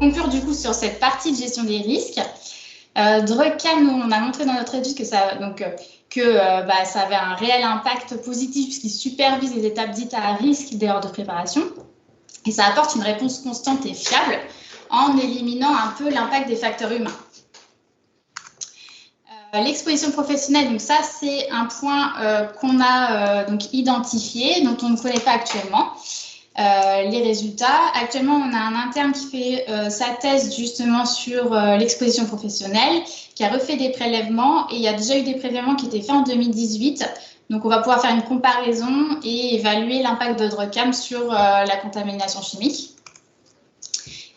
conclure du coup sur cette partie de gestion des risques, DRUCAM, on a montré dans notre étude que ça avait un réel impact positif puisqu'il supervise les étapes dites à risque d'erreurs de préparation et ça apporte une réponse constante et fiable en éliminant un peu l'impact des facteurs humains. L'exposition professionnelle, donc ça c'est un point qu'on a donc identifié, dont on ne connaît pas actuellement. Les résultats. Actuellement, on a un interne qui fait sa thèse justement sur l'exposition professionnelle, qui a refait des prélèvements et il y a déjà eu des prélèvements qui étaient faits en 2018. Donc, on va pouvoir faire une comparaison et évaluer l'impact de DRUCAM sur la contamination chimique.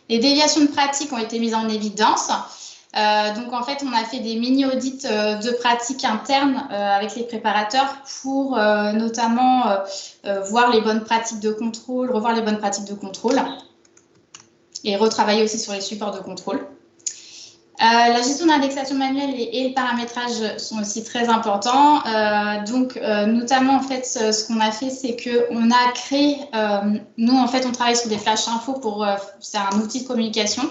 Les déviations de pratique ont été mises en évidence. Donc, en fait, on a fait des mini-audits de pratiques internes avec les préparateurs pour notamment voir les bonnes pratiques de contrôle, revoir les bonnes pratiques de contrôle et retravailler aussi sur les supports de contrôle. La gestion d'indexation manuelle et le paramétrage sont aussi très importants. Notamment, en fait, ce qu'on a fait, c'est qu'on a créé, nous, en fait, on travaille sur des flash infos c'est un outil de communication.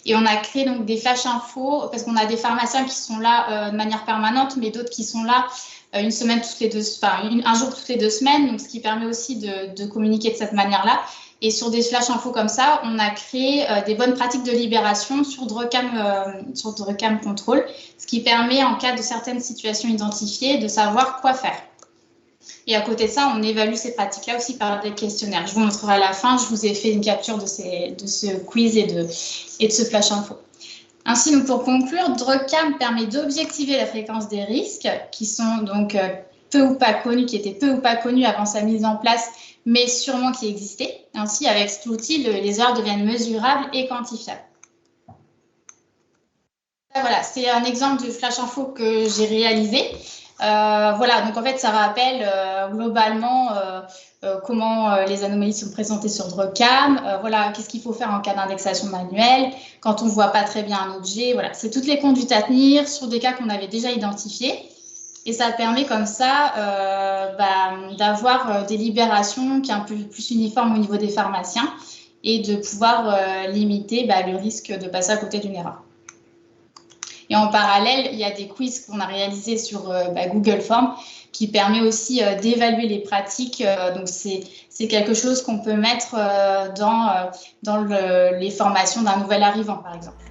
Et on a créé donc des flash infos parce qu'on a des pharmaciens qui sont là de manière permanente, mais d'autres qui sont là un jour toutes les 2 semaines. Donc, ce qui permet aussi de communiquer de cette manière-là. Et sur des flash infos comme ça, on a créé des bonnes pratiques de libération sur DRUCAM Control, ce qui permet, en cas de certaines situations identifiées, de savoir quoi faire. Et à côté de ça, on évalue ces pratiques-là aussi par des questionnaires. Je vous montrerai à la fin, je vous ai fait une capture de ce quiz et de ce flash info. Ainsi, donc, pour conclure, DRUCAM permet d'objectiver la fréquence des risques qui sont donc peu ou pas connus, qui étaient peu ou pas connus avant sa mise en place, mais sûrement qui existaient. Ainsi, avec cet outil, les erreurs deviennent mesurables et quantifiables. Voilà, c'est un exemple de flash info que j'ai réalisé. Voilà, donc en fait, ça rappelle globalement comment les anomalies sont présentées sur DRUCAM. Voilà, qu'est-ce qu'il faut faire en cas d'indexation manuelle, quand on ne voit pas très bien un objet. Voilà, c'est toutes les conduites à tenir sur des cas qu'on avait déjà identifiés. Et ça permet comme ça d'avoir des libérations qui sont un peu plus uniformes au niveau des pharmaciens et de pouvoir limiter le risque de passer à côté d'une erreur. Et en parallèle, il y a des quiz qu'on a réalisés sur Google Forms qui permet aussi d'évaluer les pratiques. Donc, c'est quelque chose qu'on peut mettre dans les formations d'un nouvel arrivant, par exemple.